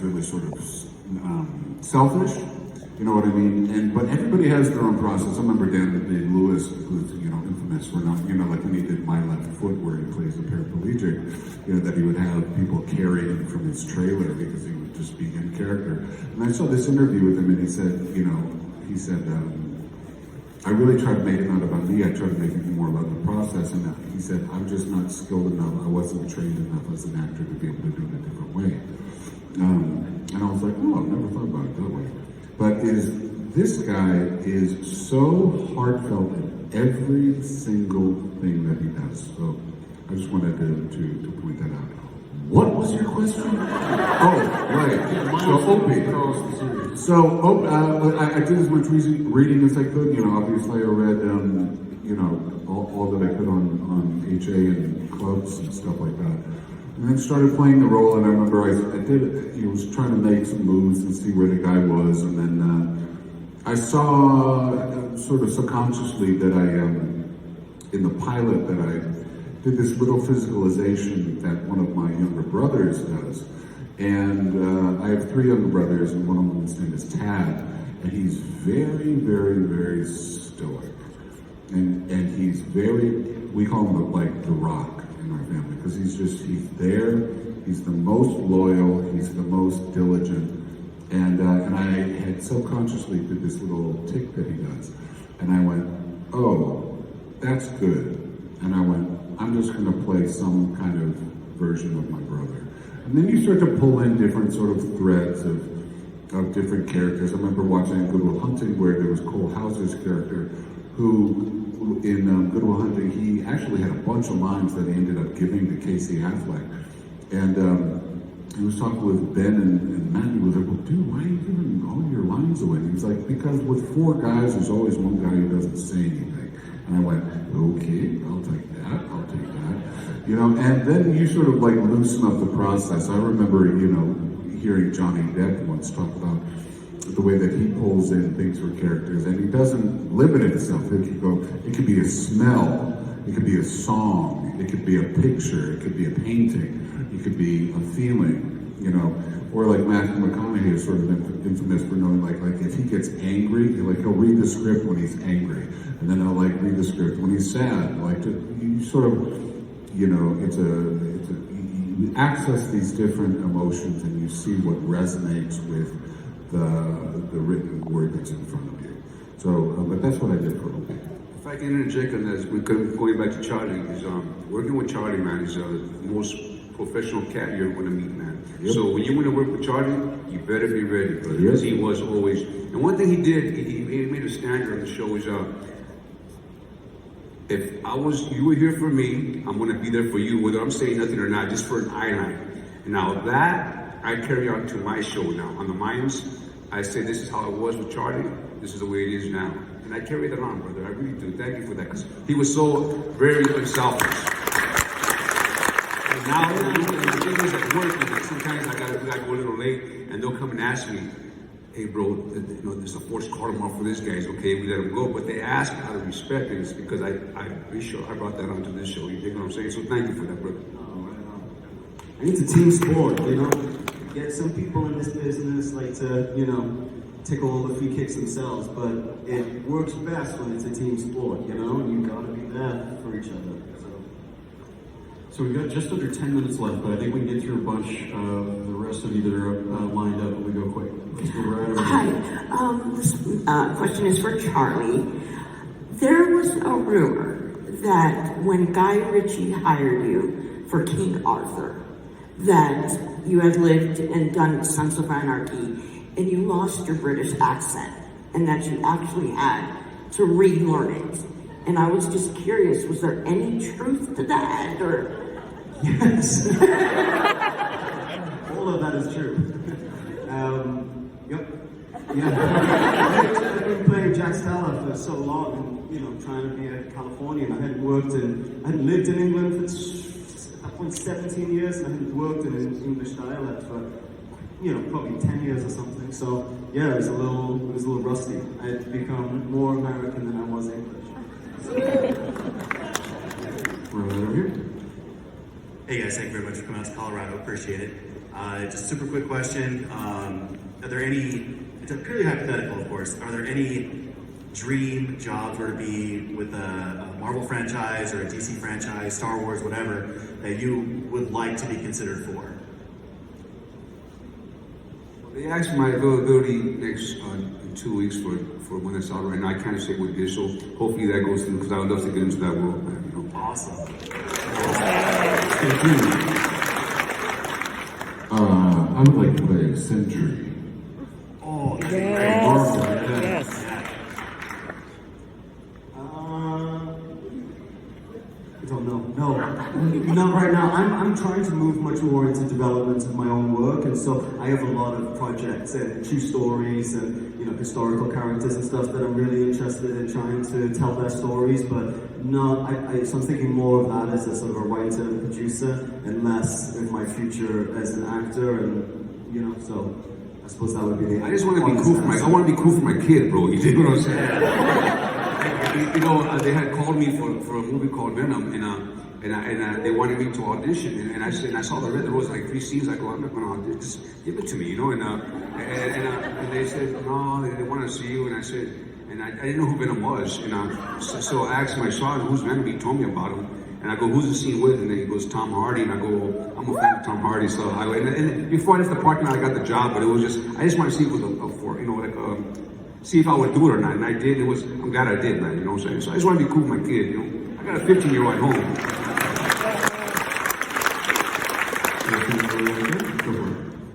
really sort of selfish. You know what I mean? But everybody has their own process. I remember Dan Lewis, who's infamous for not like when he did My Left Foot, where he plays a paraplegic, that he would have people carry him from his trailer because he would just be in character. And I saw this interview with him, and he said, I really tried to make it not about me. I tried to make it more about the process. And he said, I'm just not skilled enough. I wasn't trained enough as an actor to be able to do it a different way. And I was like, oh, I've never thought about it that way. But this guy is so heartfelt in every single thing that he does. So I just wanted to point that out. What was your question? Oh, right. So Opie. So I did as much reading as I could. Obviously I read all that I could on HA and clubs and stuff like that. And then started playing the role, and I remember I was trying to make some moves and see where the guy was, and then I saw sort of subconsciously that in the pilot that I did this little physicalization that one of my younger brothers does. And I have 3 younger brothers, and one of them, his name is Tad, and he's very, very, very stoic. And he's we call him like the Rock in our family, because he's there, he's the most loyal, he's the most diligent. And I had subconsciously did this little tick that he does. And I went, oh, that's good. And I went, I'm just gonna play some kind of version of my brother. And then you start to pull in different sort of threads of different characters. I remember watching Good Will Hunting, where there was Cole Hauser's character, who in Good Will Hunting, he actually had a bunch of lines that he ended up giving to Casey Affleck. And he was talking with Ben and Matt, and he was like, well, dude, why are you giving all your lines away? And he was like, because with 4 guys, there's always one guy who doesn't say anything. And I went, okay, I'll take that. And then you sort of like loosen up the process. I remember, hearing Johnny Depp once talk about the way that he pulls in things for characters, and he doesn't limit himself. It could be a smell, it could be a song, it could be a picture, it could be a painting, it could be a feeling, or like Matthew McConaughey is sort of infamous for knowing like if he gets angry, he'll read the script when he's angry, and then he'll read the script when he's sad. You sort of, you access these different emotions and you see what resonates with the written word that's in front of you. So, but that's what I did for Opie. If I can interject on this, going back to Charlie, working with Charlie, man, is the most professional cat you're going to meet, man. Yep. So when you want to work with Charlie, you better be ready, brother, because he was always. And one thing he did, he made a standard on the show is, if you were here for me, I'm going to be there for you, whether I'm saying nothing or not, just for an eye line. Now that I carry on to my show now on the Mayans. I say this is how it was with Charlie. This is the way it is now, and I carry that on, brother. I really do. Thank you for that, because he was so very unselfish. And now, the thing is at work, sometimes I gotta go a little late, and they'll come and ask me, hey bro, there's a forced call tomorrow for this guy. It's okay, we let him go. But they ask out of respect, and it's because I brought that onto this show. You dig what I'm saying? So thank you for that, brother. And it's a team sport, Get some people in this business like to, take all the free kicks themselves, but it works best when it's a team sport, and you gotta be there for each other. So we've got just under 10 minutes left, but I think we can get through a bunch of the rest of you that are lined up, and we go quick. Let's go right over. Hi, this question is for Charlie. There was a rumor that when Guy Ritchie hired you for King Arthur, that you had lived and done Sons of Anarchy, and you lost your British accent, and that you actually had to relearn it. And I was just curious, was there any truth to that, or? Yes. All of that is true. Yep. Yeah. I've been playing Jack Steller for so long, and, trying to be a Californian. I hadn't lived in England for 17 years, and I hadn't worked in an English dialect for, probably 10 years or something. So yeah, it was a little rusty. I had become more American than I was English. Right over here. Hey guys, thank you very much for coming out to Colorado. Appreciate it. Just a super quick question. Are there any, it's a purely hypothetical, of course, are there any dream jobs were to be with a Marvel franchise or a DC franchise, Star Wars, whatever, that you would like to be considered for? They asked my availability next in 2 weeks for when it's out right now. I can't say what it is, so hopefully that goes through because I would love to get into that world, man. You know? Awesome. I would like to play Century. Oh, that's Yes. I don't know. No, not right now. I'm trying to move much more into development of my own work, and so I have a lot of projects and true stories and historical characters and stuff that I'm really interested in trying to tell their stories. But no, so I'm thinking more of that as a sort of a writer and producer, and less of my future as an actor. And so I suppose that would be the. I just want to be cool for I want to be cool for my kid, bro. You know what I'm saying? They had called me for a movie called Venom, and they wanted me to audition, and I saw there was like 3 scenes. I go, I'm not going to audition. Just give it to me, and they said no, they want to see you, and I said, and I didn't know who Venom was, so I asked my son who's Venom. He told me about him, and I go, who's the scene with? And then he goes, Tom Hardy, and I go, I'm a fan of Tom Hardy, so and before I left the parking lot, I got the job, but it was just I just want to see if it was see if I would do it or not, and I did. I'm glad I did, man. You know what I'm saying? So I just want to be cool with my kid. I got a 15-year-old at home.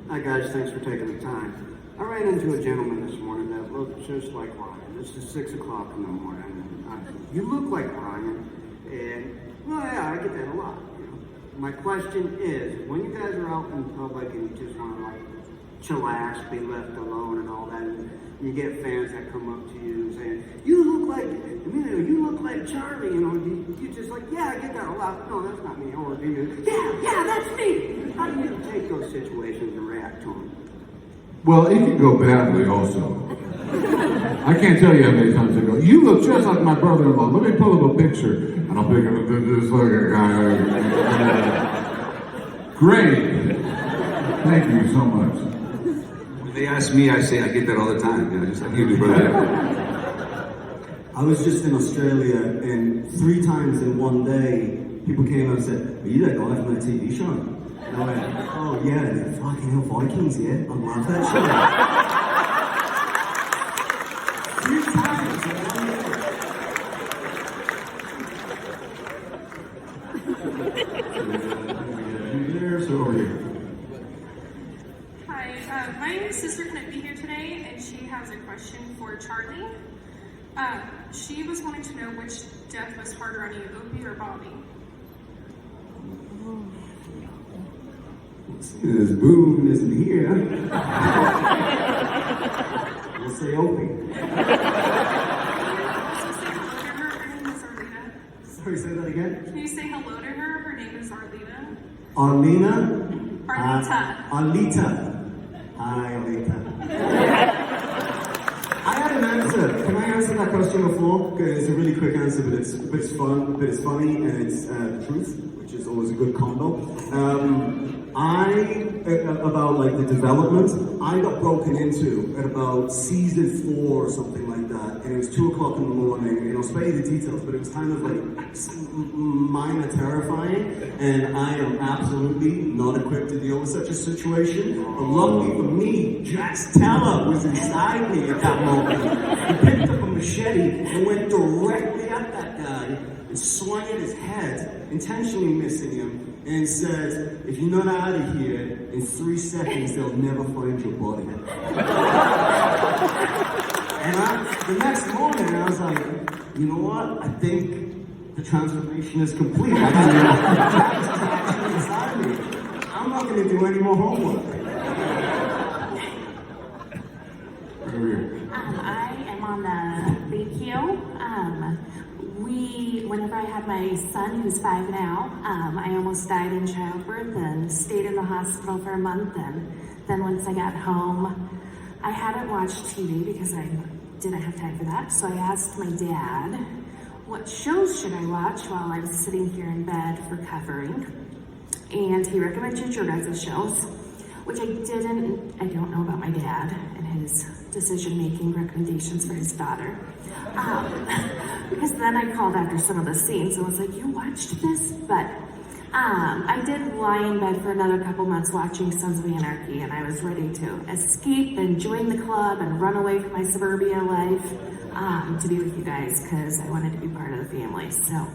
Hi guys, thanks for taking the time. I ran into a gentleman this morning that looked just like Ryan. This is 6 o'clock in the morning. And you look like Ryan, and well, yeah, I get that a lot. My question is, when you guys are out in public and you just want to like chillax, be left alone, and all that, and you get fans that come up to you saying, "You look like Emilio, you look like Charlie," you just like, yeah, I get that a lot. No, that's not me. Or do you? Yeah, that's me. How do you take those situations and react to them? Well, it can go badly also. I can't tell you how many times I go, you look just like my brother-in-law. Let me pull up a picture. And I'm thinking, this fucking guy. Great. Thank you so much. When they ask me, I say I get that all the time. Just like you do, brother. I was just in Australia, and 3 times in one day, people came up and said, "Are you that guy from that TV show?" And I went, "Oh yeah, the fucking hell Vikings, yeah, I love that show." 3 times in one day. There, so over here. Hi, my sister couldn't be here today, and she has a question for Charlie. She was wanting to know which death was harder on you, Opie or Bobby? This boom isn't here. We'll say Opie. Sorry, say that again? Can you say hello to her? Her name is Arlita. Arlena? Arlita. Arlita. Hi, Arlita. I had an answer. Can I answer that question before? Because it's a really quick answer, but it's fun, but it's funny, and it's the truth, which is always a good combo. About like the development, I got broken into at about season 4 or something like that, and it was 2 o'clock in the morning, and I'll spare you the details, but it was kind of like minor terrifying, and I am absolutely not equipped to deal with such a situation. But luckily for me, Jax Teller was inside me at that moment. He picked up a machete and went directly at that guy and swung at his head, intentionally missing him, and said, "If you're not out of here in 3 seconds, they'll never find your body." And the next morning, I was like, you know what? I think the transformation is complete. I actually inside me. I'm not going to do any more homework. I am on the BQ. Whenever I had my son, who's 5 now, I almost died in childbirth and stayed in the hospital for a month. And then once I got home, I hadn't watched TV because I didn't have time for that. So I asked my dad, what shows should I watch while I was sitting here in bed recovering? And he recommended your guys' shows. which I don't know about my dad and his decision-making recommendations for his daughter. Because then I called after some of the scenes and was like, you watched this? But I did lie in bed for another couple months watching Sons of Anarchy, and I was ready to escape and join the club and run away from my suburbia life to be with you guys because I wanted to be part of the family. So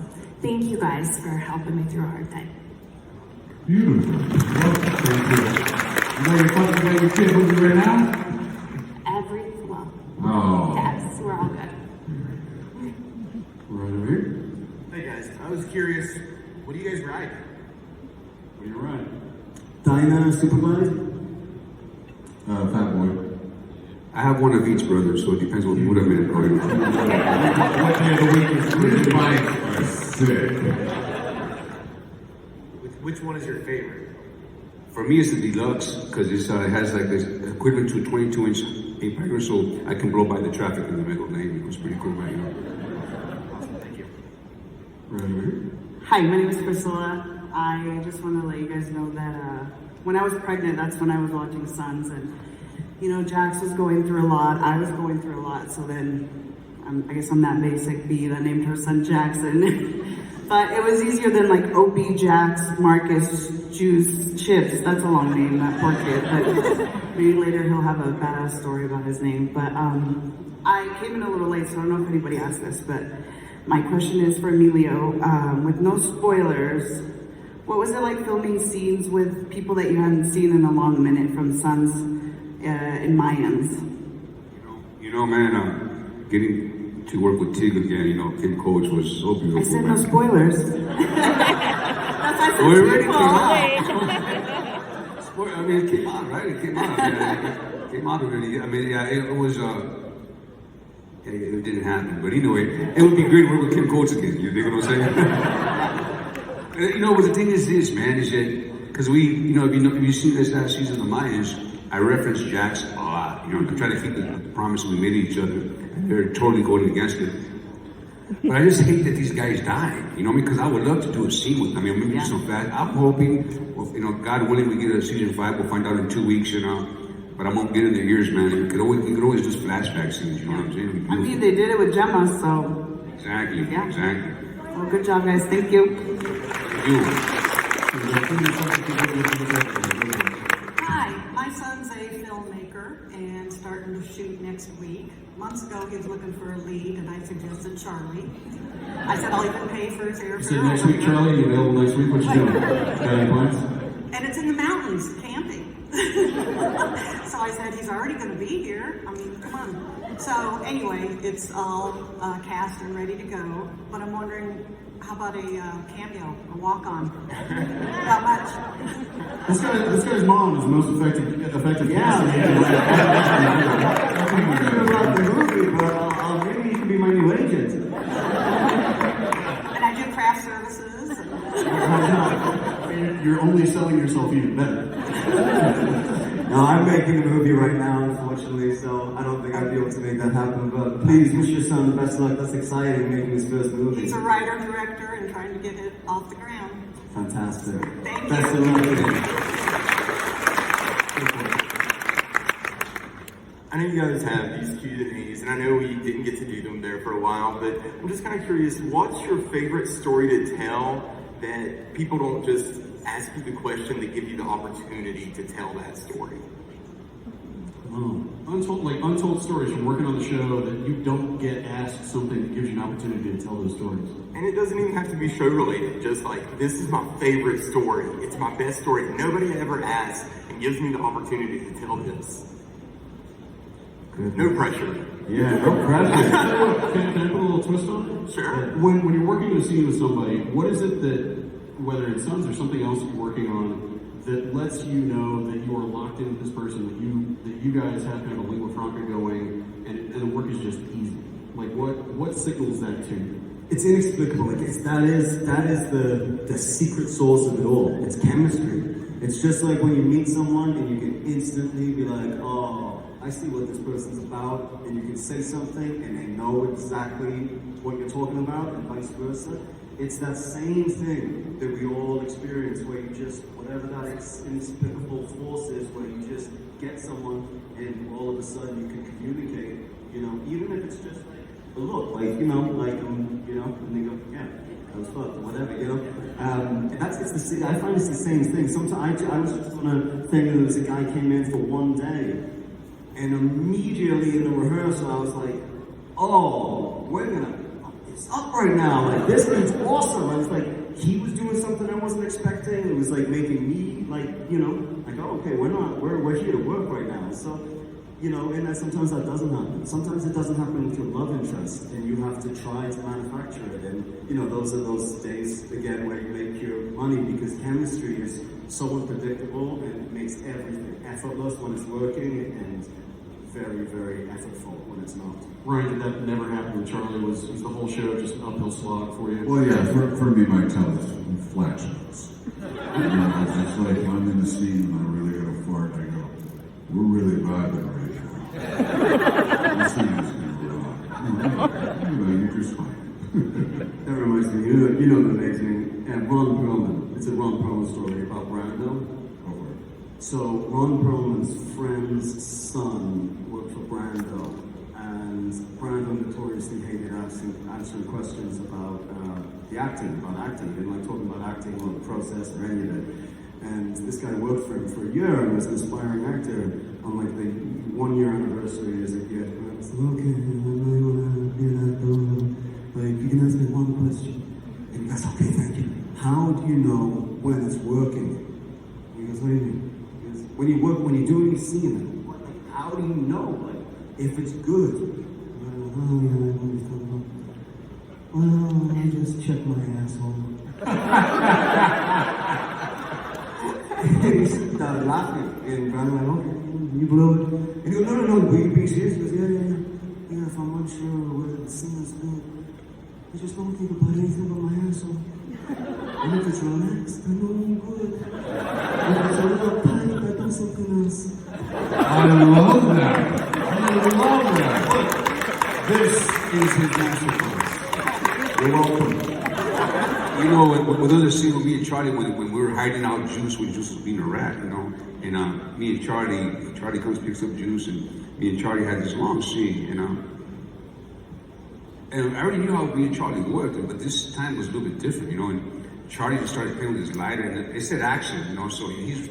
thank you guys for helping me through a hard time. Beautiful. Well, thank you. You know you're talking about your kid with you right now? Oh. Yes, we're all good. Right over here. Hey guys, I was curious, what do you guys ride? What do you ride? Dyna Superglide? Fat Boy. I have one of each, brother, so it depends what mood I'm in. What day of the week is this bike? Are sick. Which one is your favorite? For me, it's the deluxe because it has like this equivalent to a 22-inch impact, so I can blow by the traffic in the middle lane. It was pretty cool, right? Awesome, thank you. Right over here. Hi, my name is Priscilla. I just want to let you guys know that when I was pregnant, that's when I was watching Sons, and you know, Jax was going through a lot. I was going through a lot, so then I guess I'm that basic bee that named her son Jackson. But it was easier than like OB, Jax, Marcus, Juice, Chips. That's a long name, that poor kid. But maybe later he'll have a badass story about his name. But I came in a little late, so I don't know if anybody asked this, but my question is for Emilio. With no spoilers, what was it like filming scenes with people that you hadn't seen in a long minute from Sons in Mayans? You know, man, getting to work with Tig again, you know, Kim Coach was so beautiful. I said man. no spoilers. Well, it already came out. I mean, it came out, right? It came out. It came out already. I mean, yeah, it was, it didn't happen. But anyway, it would be great to work with Kim Coach again. You dig what I'm saying? You know, but the thing is this, man, is that, because we, you know, if you've seen this last season of the Mayans, I reference Jax a lot. You know, I try to keep the promise we made to each other. And they're totally going against it. But I just hate that these guys died, you know, because I would love to do a scene with them. I mean, maybe some fast. I'm hoping, well, you know, God willing, we get a season 5. We'll find out in 2 weeks, you know. But I won't get in their ears, man. We could always do flashback scenes, you know what I'm saying? I mean, they did it with Gemma, so. Exactly, Yeah. exactly. Well, good job, guys. Thank you. Thank you. Hi, my son's a filmmaker and starting to shoot next week. Months ago, he was looking for a lead, and I suggested Charlie. I said I'll even pay for his airfare. You said next week, Charlie? You available next week? What you doing? Got any plans? And it's in the mountains, camping. So I said, he's already going to be here. I mean, come on. So anyway, it's all cast and ready to go. But I'm wondering, how about a cameo, a walk-on? Not much. This guy's mom is the most effective Yeah. I'm thinking about the movie, but maybe you can be my new agent. And I do craft services. You're only selling yourself even better. No, I'm making a movie right now, unfortunately, so I don't think I'd be able to make that happen. But please wish your son the best luck. That's exciting, making his first movie. He's a writer-director and trying to get it off the ground. Fantastic. Thank Best you. of luck. I know you guys have these Q&As, and I know we didn't get to do them there for a while, but I'm just kind of curious, what's your favorite story to tell that people don't just ask you the question, they give you the opportunity to tell that story? Untold stories from working on the show that you don't get asked something that gives you an opportunity to tell those stories. And it doesn't even have to be show related, just like, this is my favorite story, it's my best story, nobody ever asks and gives me the opportunity to tell this. No pressure. Yeah, no pressure. Can I put a little twist on it? Sure. When you're working in a scene with somebody, what is it that, whether it's Sons or something else that you're working on, that lets you know that you are locked in with this person, that you guys have kind of a lingua franca going, and the work is just easy? Like, what signals that to you? It's inexplicable. Like that is the secret source of it all. It's chemistry. It's just like when you meet someone and you can instantly be like, oh, I see what this person's about, and you can say something and they know exactly what you're talking about, and vice versa. it's that same thing that we all experience, where you just, whatever that inexplicable force is, where you just get someone and all of a sudden you can communicate, you know, even if it's just like a look, like, you know, like, you know, and they go, yeah, that was fucked, or whatever, you know. I find it's the same thing. Sometimes I was just on a thing, and there was a guy came in for one day, and immediately in the rehearsal, I was like, oh, it's up right now. Like, this is awesome. I was like, he was doing something I wasn't expecting. It was like making me, like, you know, like, oh, okay, we're here to work right now. So, you know, and sometimes that doesn't happen. Sometimes it doesn't happen with your love interest, and you have to try to manufacture it. And, you know, those are those days, again, where you make your money, because chemistry is so unpredictable, and it makes everything effortless when it's working, and very, very effortful when it's not. Ryan, did that never happen with Charlie? Was the whole show just an uphill slog for you? Well, yeah, for me, my tell is flat shots. You know, it's like I'm in the scene and I really got to fart. I go, we're really vibing right now. The scene is going to rock. You know, you're just fine. That reminds me, you know the amazing Ron Perlman. It's a Ron Perlman story about Brando. So Ron Perlman's friend's son worked for Brando, and Brando notoriously hated answering questions about the acting, He didn't like talking about acting or the process or any of it. And this guy worked for him for a year and was an aspiring actor. On like the 1 year anniversary as a kid, and I was like, okay, I really want to be an actor. Like, you can ask me one question. And he goes, okay, thank you. How do you know when it's working? He goes, what do you mean? When you're doing a scene, like, how do you know, like, if it's good? Well, I just check my asshole. He started laughing, and I'm like, okay, you blow it. And he goes, no, were you being serious? He goes, yeah, if I'm unsure whether the scene is good, I just don't think about anything but my asshole. And if it's relaxed, I know I'm good. If it's a little tight, I do something else. I love that. This is his masterclass. You're welcome. You know, with other scene with me and Charlie, when we were hiding out Juice, when Juice was being a rat, you know, and me and Charlie comes, picks up Juice, and me and Charlie had this long scene, you know. And I already knew how me and Charlie worked, but this time was a little bit different, you know, and Charlie just started playing with his lighter, and it said action, you know, so he's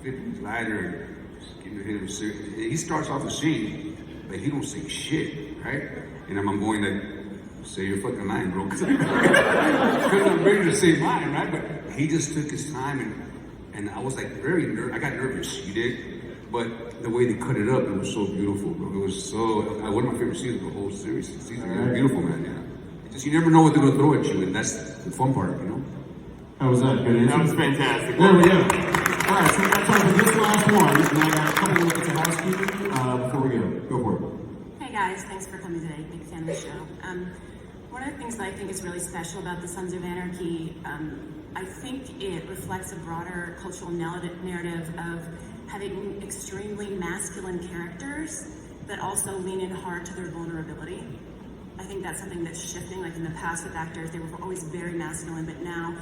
flipping his lighter and just giving him he starts off the scene, but he don't say shit, right? And I'm going like, say your fucking line, bro, because I'm ready to say mine, right? But he just took his time, and I was like I got nervous, you did? But the way they cut it up, it was so beautiful, bro. It was so, one of my favorite seasons of the whole series. It was beautiful, man, yeah. It's just, you never know what they're going to throw at you, and that's the fun part, you know? How was that? Good answer? That was fantastic. There we go. All right, so we got time for this last one, and I got a couple minutes of housekeeping before we go. Go for it. Hey guys, thanks for coming today. Big fan of the show. One of the things that I think is really special about the Sons of Anarchy, I think it reflects a broader cultural narrative of having extremely masculine characters that also lean in hard to their vulnerability. I think that's something that's shifting. Like in the past with actors, they were always very masculine, but now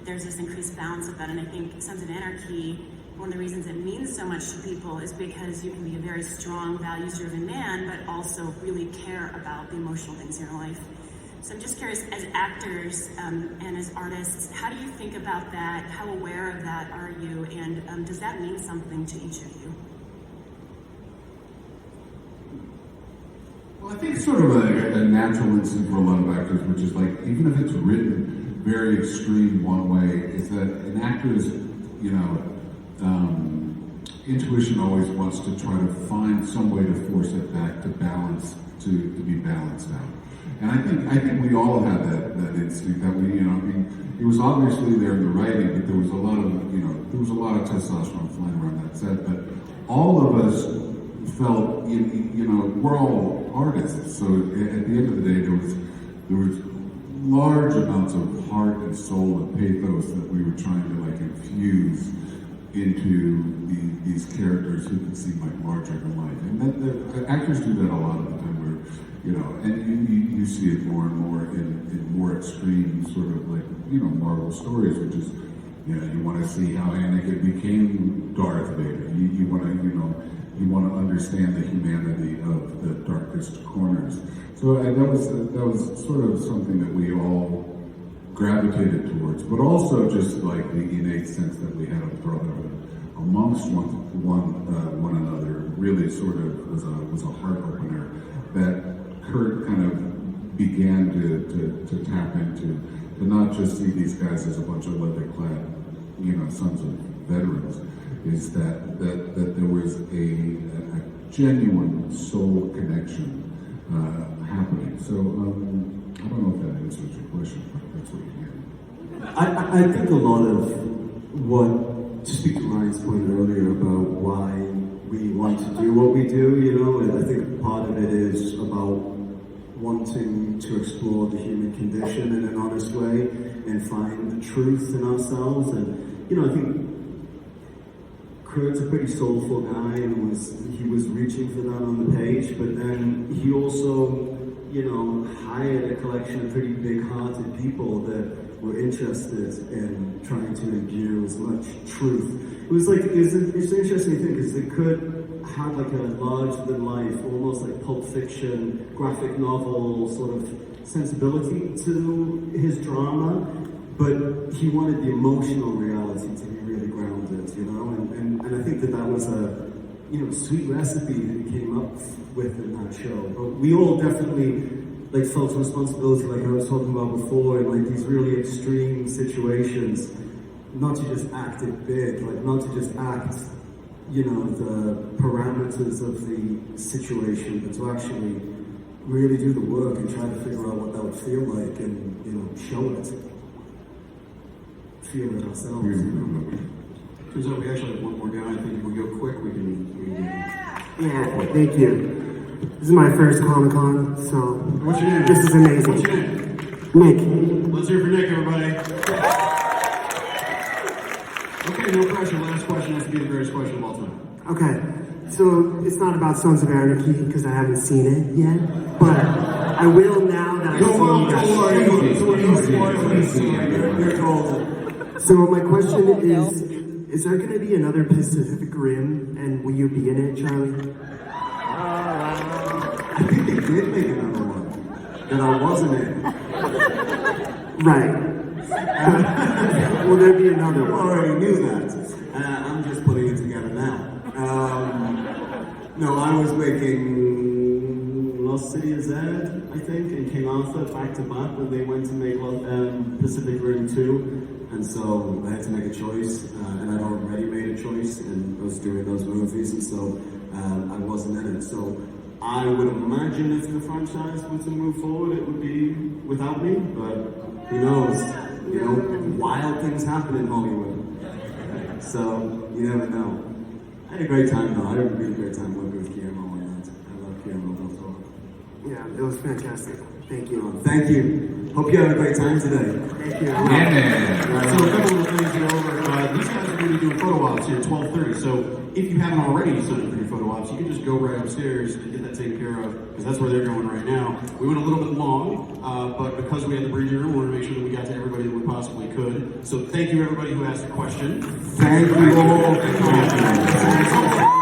there's this increased balance of that. And I think Sons of Anarchy, one of the reasons it means so much to people is because you can be a very strong, values-driven man, but also really care about the emotional things in your life. So I'm just curious, as actors and as artists, how do you think about that? How aware of that are you? And does that mean something to each of you? Well, I think it's sort of a natural instinct for a lot of actors, which is like, even if it's written very extreme one way, is that an actor's, you know, intuition always wants to try to find some way to force it back to balance, to be balanced out. And I think we all had that instinct that we, you know, I mean, it was obviously there in the writing, but there was a lot of testosterone flying around that set. But all of us felt, you know, we're all artists. So at the end of the day, there was large amounts of heart and soul and pathos that we were trying to like infuse into these characters who can seem like larger than life. And the actors do that a lot of the time. you know, and you see it more and more in more extreme sort of like, you know, Marvel stories, which is, you know, you want to see how Anakin became Darth Vader. You want to, you know, you want to understand the humanity of the darkest corners. So that was sort of something that we all gravitated towards, but also just like the innate sense that we had of brotherhood amongst one another. Really, sort of was a heart opener that Kurt kind of began to tap into, to not just see these guys as a bunch of leather-clad, you know, sons of veterans. Is that there was a genuine soul connection happening. So I don't know if that answers your question, but that's what you hear. I think a lot of what, to speak to Ryan's point earlier about why we want to do what we do, you know, and I think part of it is about wanting to explore the human condition in an honest way and find the truth in ourselves. And, you know, I think Kurt's a pretty soulful guy, and he was reaching for that on the page, but then he also, you know, hired a collection of pretty big-hearted people that were interested in trying to imbue as much truth. It was an interesting thing, because Kurt had like a larger-than-life, almost like Pulp Fiction, graphic novel sort of sensibility to his drama, but he wanted the emotional reality to be really grounded, you know, and I think that was a, you know, sweet recipe that he came up with in that show. But we all definitely like felt a responsibility, like I was talking about before, in like these really extreme situations, not to just act it big, like not to just act, you know, the parameters of the situation, but to actually really do the work and try to figure out what that would feel like and, you know, show it. Feel it ourselves. Turns out we actually have one more guy. I think if we go quick, we can Yeah, thank you. This is my first Comic-Con, so what's your name? This is amazing. What's your name? Nick. Let's hear for Nick, everybody. Okay, no pressure. Last question has to be the greatest question of all time. Okay, so it's not about Sons of Anarchy because I haven't seen it yet, but I will now that I've seen it. So my question is there going to be another Pacific Rim, and will you be in it, Charlie? I think they did make another one that I wasn't in. Right. Will there be another one? I already knew that. I'm just putting it together now. No, I was making Lost City of Zed, I think, and King Arthur back to back when they went to make Pacific Rim 2. And so I had to make a choice, and I'd already made a choice, and I was doing those movies, and so I wasn't in it. So I would imagine if the franchise were to move forward, it would be without me, but who knows? You know, wild things happen in Hollywood. So you never know. I had a great time though. I had a really great time working with Guillermo on that. I love Guillermo del Toro. Yeah, it was fantastic. Thank you. Thank you. Hope you had a great time today. Thank you. So a couple of things to go over. These guys are going to be doing photo ops here at 12:30. So if you haven't already signed up for your photo ops, you can just go right upstairs and get that taken care of, because that's where they're going right now. We went a little bit long, but because we had the breathing room, we wanted to make sure that we got to everybody that we possibly could. So thank you everybody who asked a question. Thank you all.